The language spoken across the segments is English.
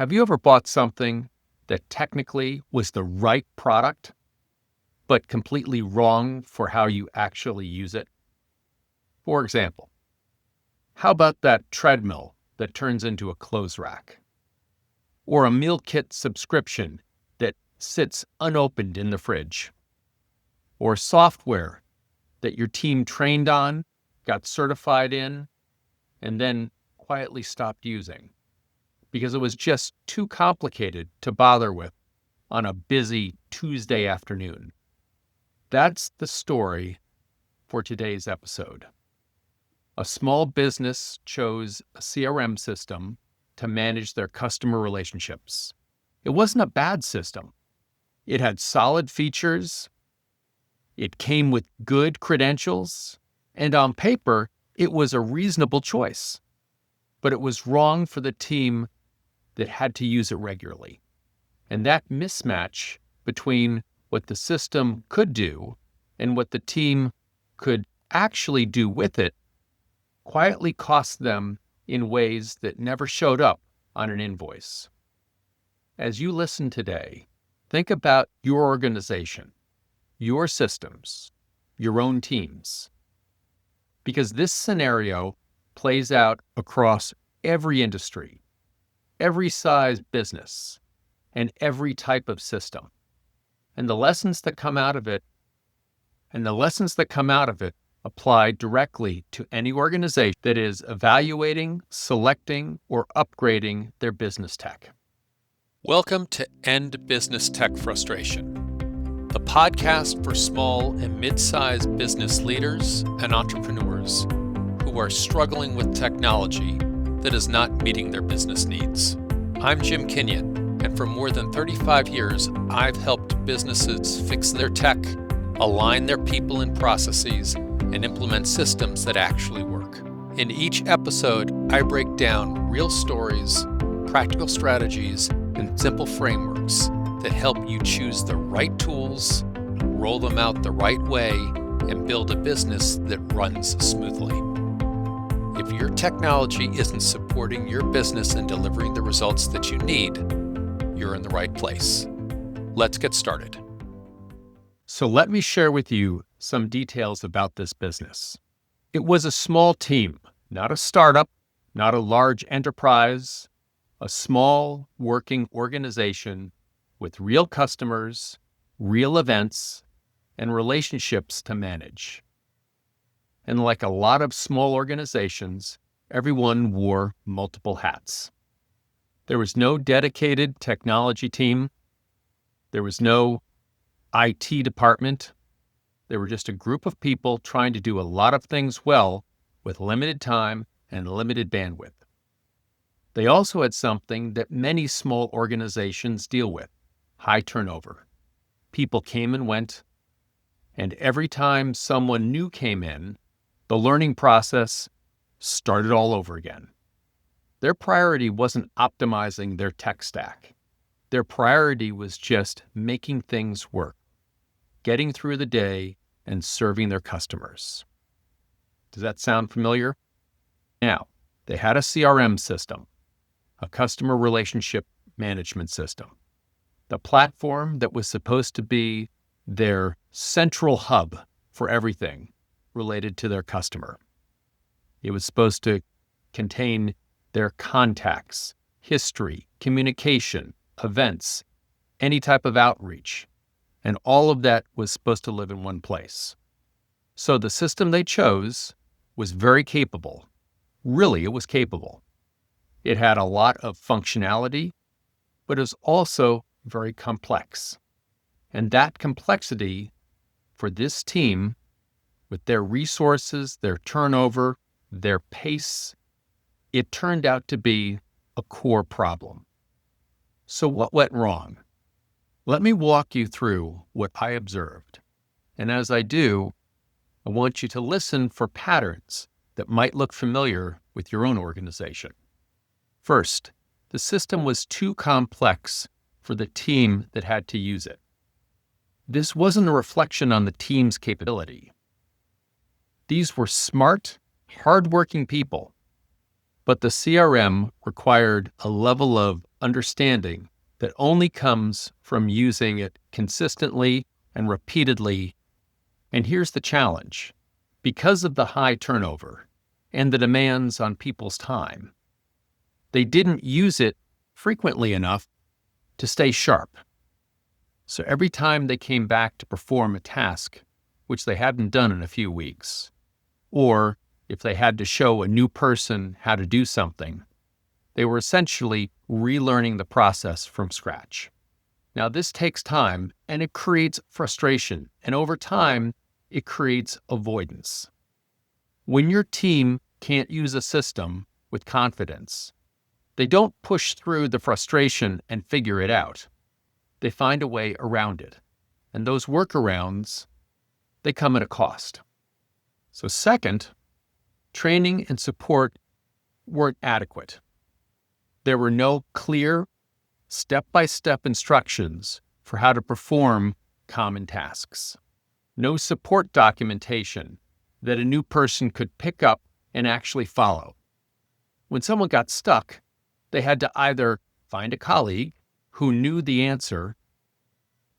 Have you ever bought something that technically was the right product, but completely wrong for how you actually use it? For example, how about that treadmill that turns into a clothes rack? Or a meal kit subscription that sits unopened in the fridge? Or software that your team trained on, got certified in, and then quietly stopped using because it was just too complicated to bother with on a busy Tuesday afternoon? That's the story for today's episode. A small business chose a CRM system to manage their customer relationships. It wasn't a bad system. It had solid features. It came with good credentials. And on paper, it was a reasonable choice. But it was wrong for the team that had to use it regularly. And that mismatch between what the system could do and what the team could actually do with it quietly cost them in ways that never showed up on an invoice. As you listen today, think about your organization, your systems, your own teams, because this scenario plays out across every industry, every size business, and every type of system. And the lessons that come out of it apply directly to any organization that is evaluating, selecting, or upgrading their business tech. Welcome to End Business Tech Frustration, the podcast for small and mid-sized business leaders and entrepreneurs who are struggling with technology that is not meeting their business needs. I'm Jim Kenyon, and for more than 35 years, I've helped businesses fix their tech, align their people and processes, and implement systems that actually work. In each episode, I break down real stories, practical strategies, and simple frameworks that help you choose the right tools, roll them out the right way, and build a business that runs smoothly. If your technology isn't supporting your business and delivering the results that you need, you're in the right place. Let's get started. So let me share with you some details about this business. It was a small team, not a startup, not a large enterprise, a small working organization with real customers, real events, and relationships to manage. And like a lot of small organizations, everyone wore multiple hats. There was no dedicated technology team. There was no IT department. They were just a group of people trying to do a lot of things well with limited time and limited bandwidth. They also had something that many small organizations deal with: high turnover. People came and went, and every time someone new came in, the learning process started all over again. Their priority wasn't optimizing their tech stack. Their priority was just making things work, getting through the day, and serving their customers. Does that sound familiar? Now, they had a CRM system, a customer relationship management system, the platform that was supposed to be their central hub for everything related to their customer. It was supposed to contain their contacts, history, communication, events, any type of outreach, and all of that was supposed to live in one place. So the system they chose was very capable. Really, it was capable. It had a lot of functionality, but it was also very complex. And that complexity for this team, with their resources, their turnover, their pace, it turned out to be a core problem. So what went wrong? Let me walk you through what I observed. And as I do, I want you to listen for patterns that might look familiar with your own organization. First, the system was too complex for the team that had to use it. This wasn't a reflection on the team's capability. These were smart, hardworking people, but the CRM required a level of understanding that only comes from using it consistently and repeatedly. And here's the challenge. Because of the high turnover and the demands on people's time, they didn't use it frequently enough to stay sharp. So every time they came back to perform a task, which they hadn't done in a few weeks, or if they had to show a new person how to do something, they were essentially relearning the process from scratch. Now, this takes time and it creates frustration, and over time, it creates avoidance. When your team can't use a system with confidence, they don't push through the frustration and figure it out. They find a way around it. And those workarounds, they come at a cost. So second, training and support weren't adequate. There were no clear, step-by-step instructions for how to perform common tasks. No support documentation that a new person could pick up and actually follow. When someone got stuck, they had to either find a colleague who knew the answer,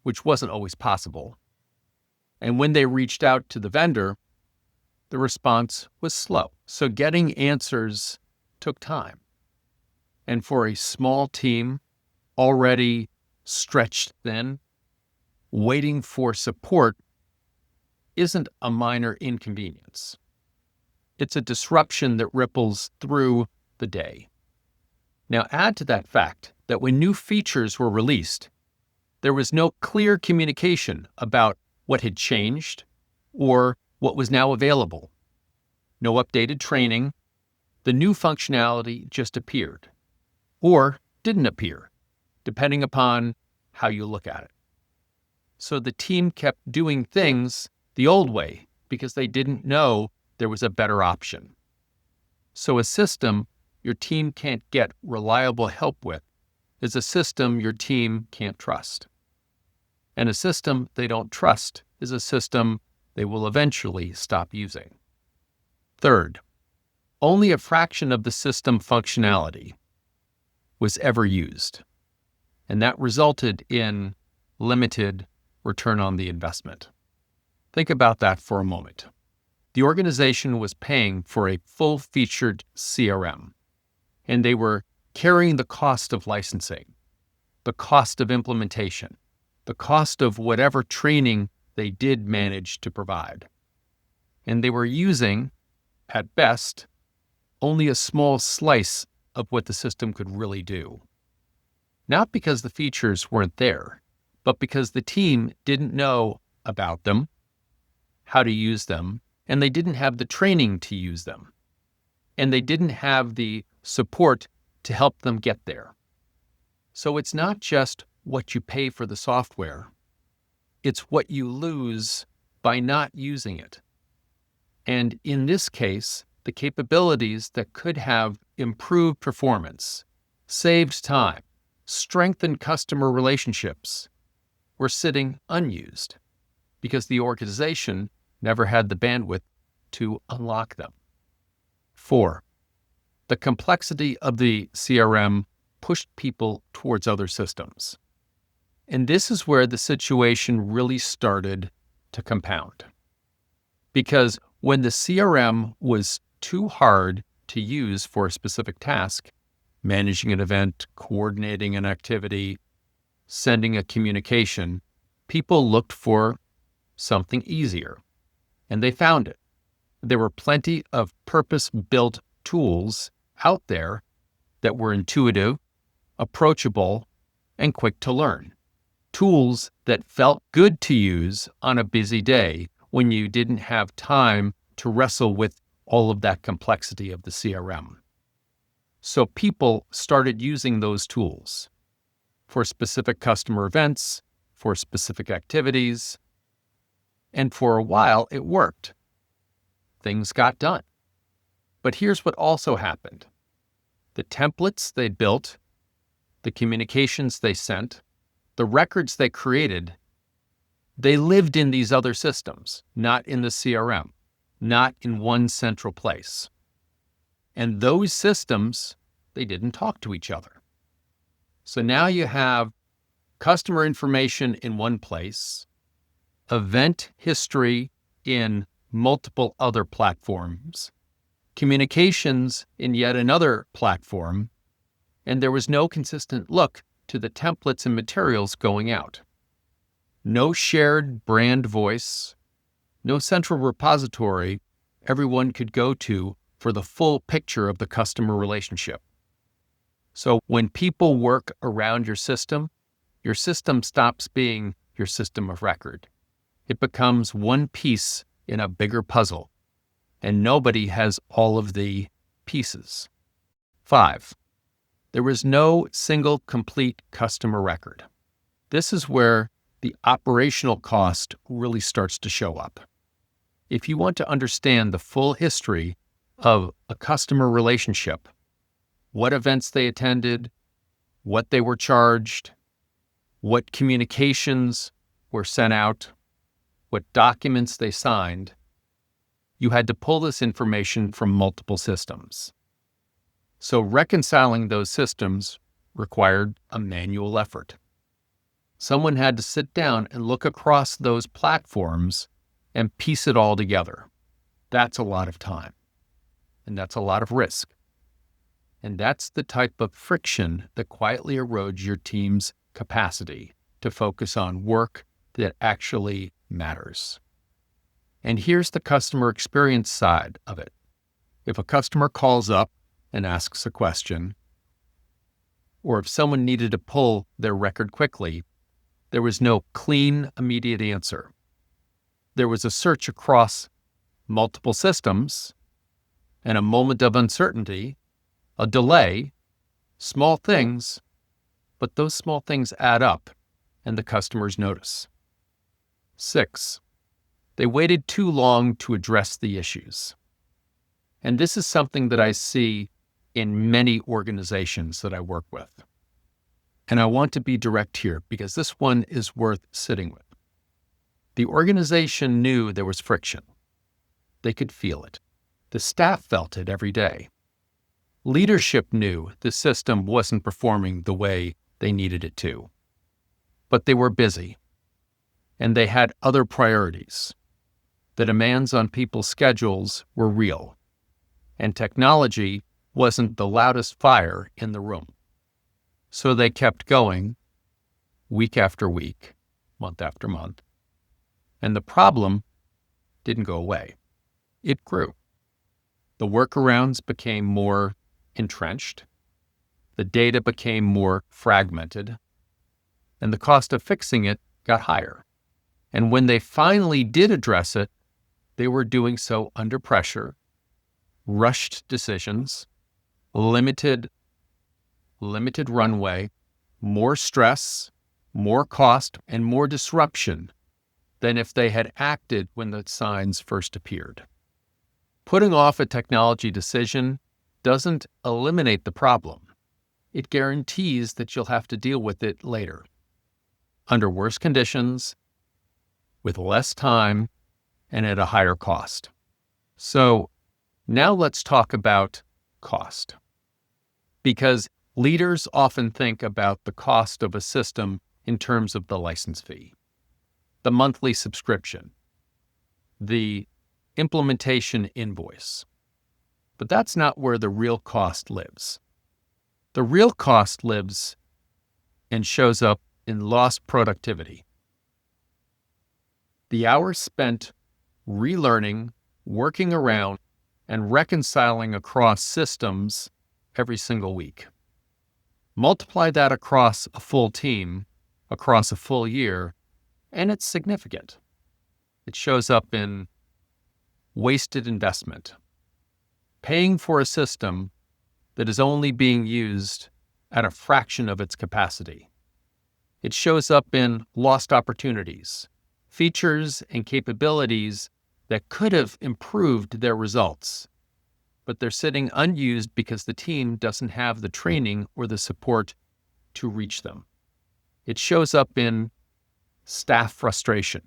which wasn't always possible, and when they reached out to the vendor, the response was slow. So getting answers took time. And for a small team, already stretched thin, waiting for support isn't a minor inconvenience. It's a disruption that ripples through the day. Now add to that fact that when new features were released, there was no clear communication about what had changed or what was now available. No updated training. The new functionality just appeared or didn't appear, depending upon how you look at it. So the team kept doing things the old way because they didn't know there was a better option. So a system your team can't get reliable help with is a system your team can't trust. And a system they don't trust is a system they will eventually stop using. Third, only a fraction of the system functionality was ever used, and that resulted in limited return on the investment. Think about that for a moment. The organization was paying for a full-featured CRM, and they were carrying the cost of licensing, the cost of implementation, the cost of whatever training they did manage to provide. And they were using, at best, only a small slice of what the system could really do. Not because the features weren't there, but because the team didn't know about them, how to use them, and they didn't have the training to use them. And they didn't have the support to help them get there. So it's not just what you pay for the software, it's what you lose by not using it. And in this case, the capabilities that could have improved performance, saved time, strengthened customer relationships were sitting unused because the organization never had the bandwidth to unlock them. 4, the complexity of the CRM pushed people towards other systems. And this is where the situation really started to compound. Because when the CRM was too hard to use for a specific task, managing an event, coordinating an activity, sending a communication, people looked for something easier. And they found it. There were plenty of purpose-built tools out there that were intuitive, approachable, and quick to learn. Tools that felt good to use on a busy day when you didn't have time to wrestle with all of that complexity of the CRM. So people started using those tools for specific customer events, for specific activities, and for a while it worked. Things got done. But here's what also happened. The templates they built, the communications they sent, the records they created, they lived in these other systems, not in the CRM, not in one central place. And those systems, they didn't talk to each other. So now you have customer information in one place, event history in multiple other platforms, communications in yet another platform, and there was no consistent look to the templates and materials going out. No shared brand voice, no central repository everyone could go to for the full picture of the customer relationship. So when people work around your system stops being your system of record. It becomes one piece in a bigger puzzle, and nobody has all of the pieces. 5, there was no single complete customer record. This is where the operational cost really starts to show up. If you want to understand the full history of a customer relationship, what events they attended, what they were charged, what communications were sent out, what documents they signed, you had to pull this information from multiple systems. So reconciling those systems required a manual effort. Someone had to sit down and look across those platforms and piece it all together. That's a lot of time, and that's a lot of risk. And that's the type of friction that quietly erodes your team's capacity to focus on work that actually matters. And here's the customer experience side of it. If a customer calls up and asks a question, or if someone needed to pull their record quickly, there was no clean, immediate answer. There was a search across multiple systems and a moment of uncertainty, a delay, small things, but those small things add up and the customers notice. 6, they waited too long to address the issues. And this is something that I see in many organizations that I work with. And I want to be direct here because this one is worth sitting with. The organization knew there was friction. They could feel it. The staff felt it every day. Leadership knew the system wasn't performing the way they needed it to. But they were busy, and they had other priorities. The demands on people's schedules were real, and technology wasn't the loudest fire in the room. So they kept going, week after week, month after month, and the problem didn't go away. It grew. The workarounds became more entrenched, the data became more fragmented, and the cost of fixing it got higher. And when they finally did address it, they were doing so under pressure, rushed decisions, limited runway, more stress, more cost, and more disruption than if they had acted when the signs first appeared. Putting off a technology decision doesn't eliminate the problem. It guarantees that you'll have to deal with it later, under worse conditions, with less time, and at a higher cost. So now let's talk about cost. Because leaders often think about the cost of a system in terms of the license fee, the monthly subscription, the implementation invoice. But that's not where the real cost lives. The real cost lives and shows up in lost productivity. The hours spent relearning, working around, and reconciling across systems every single week. Multiply that across a full team, across a full year, and it's significant. It shows up in wasted investment, paying for a system that is only being used at a fraction of its capacity. It shows up in lost opportunities, features and capabilities that could have improved their results, but they're sitting unused because the team doesn't have the training or the support to reach them. It shows up in staff frustration.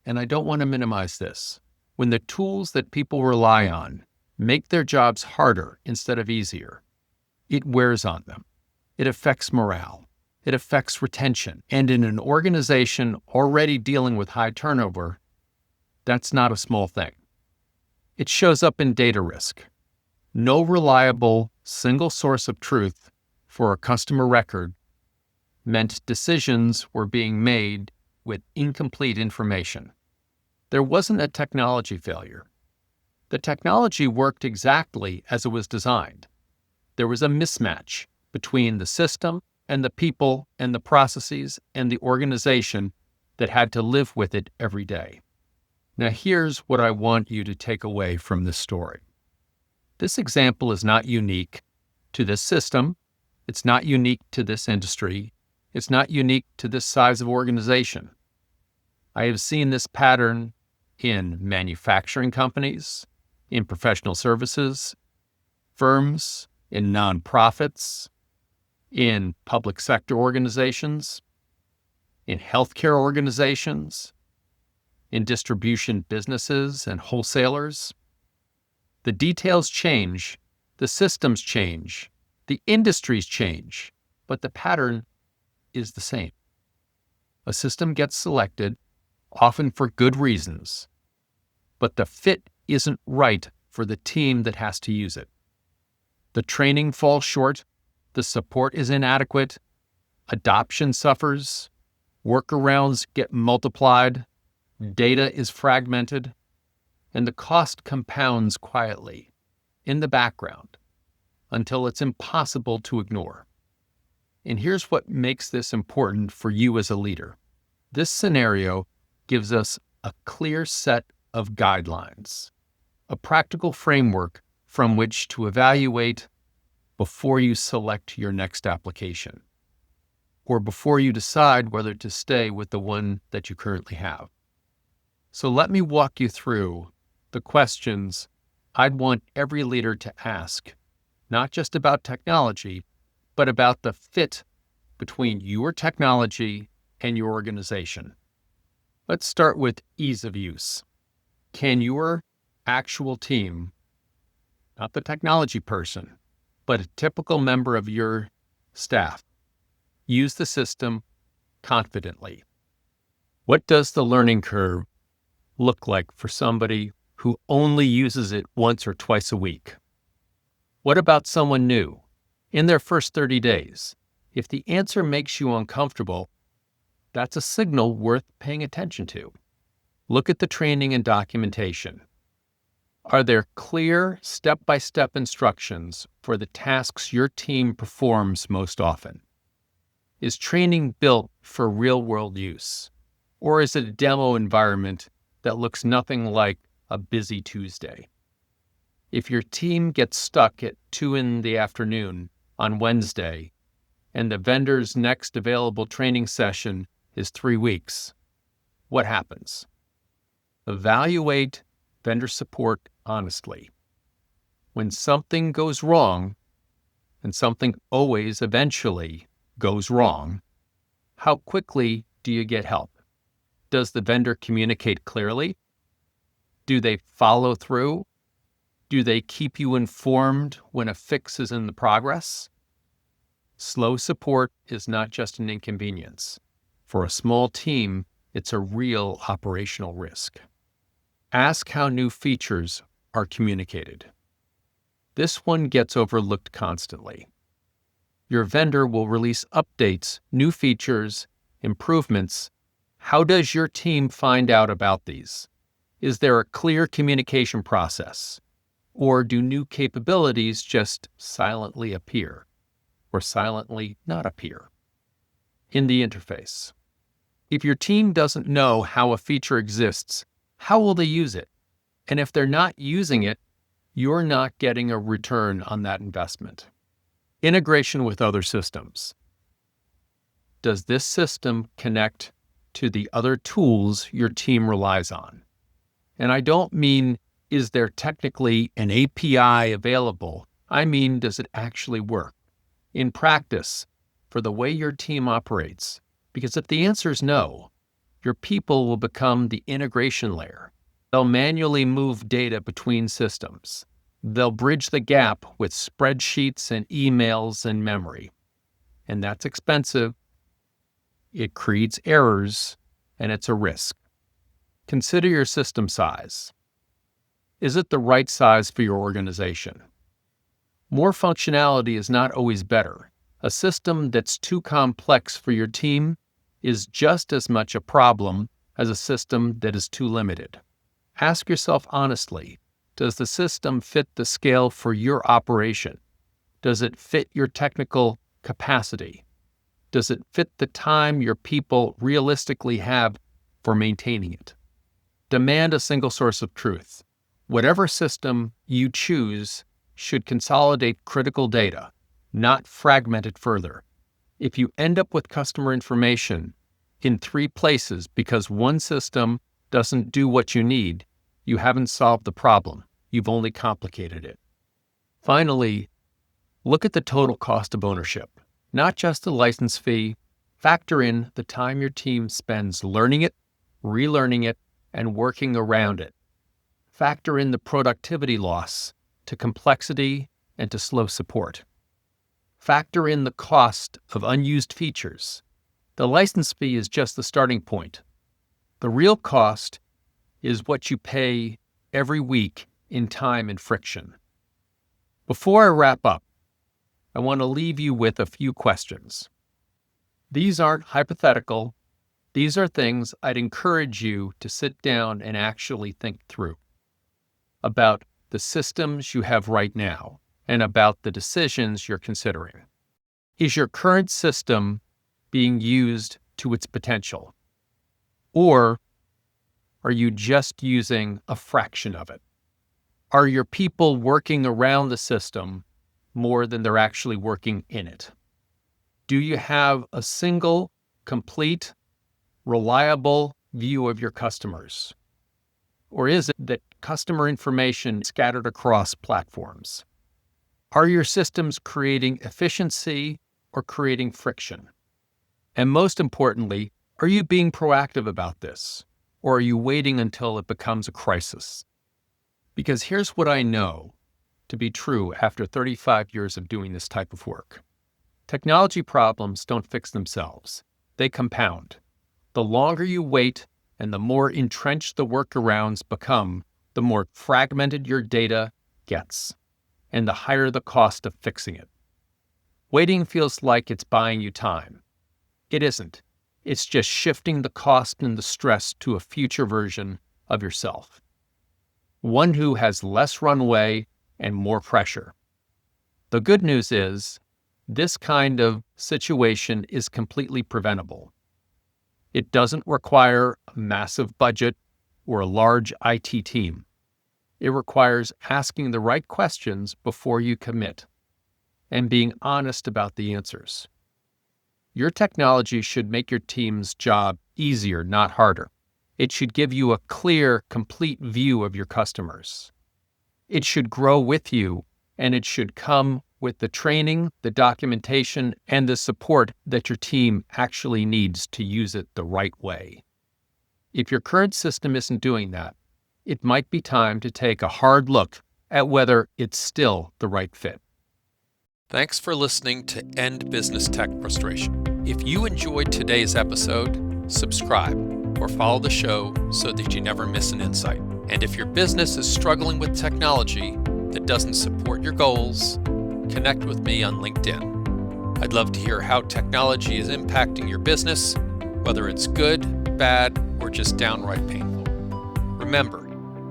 And I don't want to minimize this. When the tools that people rely on make their jobs harder instead of easier, it wears on them. It affects morale. It affects retention. And in an organization already dealing with high turnover, that's not a small thing. It shows up in data risk. No reliable single source of truth for a customer record meant decisions were being made with incomplete information. There wasn't a technology failure. The technology worked exactly as it was designed. There was a mismatch between the system and the people and the processes and the organization that had to live with it every day. Now, here's what I want you to take away from this story. This example is not unique to this system. It's not unique to this industry. It's not unique to this size of organization. I have seen this pattern in manufacturing companies, in professional services, firms, in nonprofits, in public sector organizations, in healthcare organizations, in distribution businesses and wholesalers. The details change, the systems change, the industries change, but the pattern is the same. A system gets selected, often for good reasons, but the fit isn't right for the team that has to use it. The training falls short, the support is inadequate, adoption suffers, workarounds get multiplied, data is fragmented, and the cost compounds quietly in the background until it's impossible to ignore. And here's what makes this important for you as a leader. This scenario gives us a clear set of guidelines, a practical framework from which to evaluate before you select your next application, or before you decide whether to stay with the one that you currently have. So let me walk you through the questions I'd want every leader to ask, not just about technology, but about the fit between your technology and your organization. Let's start with ease of use. Can your actual team, not the technology person, but a typical member of your staff, use the system confidently? What does the learning curve look like for somebody who only uses it once or twice a week? What about someone new in their first 30 days? If the answer makes you uncomfortable, that's a signal worth paying attention to. Look at the training and documentation. Are there clear step-by-step instructions for the tasks your team performs most often? Is training built for real-world use? Or is it a demo environment that looks nothing like a busy Tuesday? If your team gets stuck at 2 p.m. on Wednesday and the vendor's next available training session is 3 weeks, what happens? Evaluate vendor support honestly. When something goes wrong, and something always eventually goes wrong, how quickly do you get help? Does the vendor communicate clearly? Do they follow through? Do they keep you informed when a fix is in the progress? Slow support is not just an inconvenience. For a small team, it's a real operational risk. Ask how new features are communicated. This one gets overlooked constantly. Your vendor will release updates, new features, improvements. How does your team find out about these? Is there a clear communication process? Or do new capabilities just silently appear or silently not appear? In the interface, if your team doesn't know how a feature exists, how will they use it? And if they're not using it, you're not getting a return on that investment. Integration with other systems. Does this system connect to the other tools your team relies on? And I don't mean, is there technically an API available? I mean, does it actually work in practice for the way your team operates? Because if the answer is no, your people will become the integration layer. They'll manually move data between systems. They'll bridge the gap with spreadsheets and emails and memory. and that's expensive. It creates errors, and it's a risk. Consider your system size. Is it the right size for your organization? More functionality is not always better. A system that's too complex for your team is just as much a problem as a system that is too limited. Ask yourself honestly, does the system fit the scale for your operation? Does it fit your technical capacity? Does it fit the time your people realistically have for maintaining it? Demand a single source of truth. Whatever system you choose should consolidate critical data, not fragment it further. If you end up with customer information in 3 places because one system doesn't do what you need, you haven't solved the problem. You've only complicated it. Finally, look at the total cost of ownership, not just the license fee. Factor in the time your team spends learning it, relearning it, and working around it. Factor in the productivity loss to complexity and to slow support. Factor in the cost of unused features. The license fee is just the starting point. The real cost is what you pay every week in time and friction. Before I wrap up, I want to leave you with a few questions. These aren't hypothetical. These are things I'd encourage you to sit down and actually think through about the systems you have right now and about the decisions you're considering. Is your current system being used to its potential? Or are you just using a fraction of it? Are your people working around the system more than they're actually working in it? Do you have a single, complete, reliable view of your customers? Or is it that customer information is scattered across platforms? Are your systems creating efficiency or creating friction? And most importantly, are you being proactive about this? Or are you waiting until it becomes a crisis? Because here's what I know to be true after 35 years of doing this type of work. Technology problems don't fix themselves. They compound. The longer you wait and the more entrenched the workarounds become, the more fragmented your data gets, and the higher the cost of fixing it. Waiting feels like it's buying you time. It isn't. It's just shifting the cost and the stress to a future version of yourself. One who has less runway and more pressure. The good news is, this kind of situation is completely preventable. It doesn't require a massive budget or a large IT team. It requires asking the right questions before you commit and being honest about the answers. Your technology should make your team's job easier, not harder. It should give you a clear, complete view of your customers. It should grow with you, and it should come with the training, the documentation, and the support that your team actually needs to use it the right way. If your current system isn't doing that, it might be time to take a hard look at whether it's still the right fit. Thanks for listening to End Business Tech Frustration. If you enjoyed today's episode, subscribe or follow the show so that you never miss an insight. And if your business is struggling with technology that doesn't support your goals, connect with me on LinkedIn. I'd love to hear how technology is impacting your business, whether it's good, bad, or just downright painful. Remember,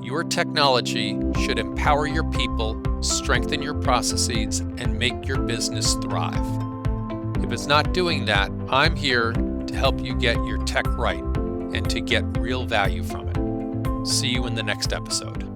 your technology should empower your people, strengthen your processes, and make your business thrive. If it's not doing that, I'm here to help you get your tech right and to get real value from it. See you in the next episode.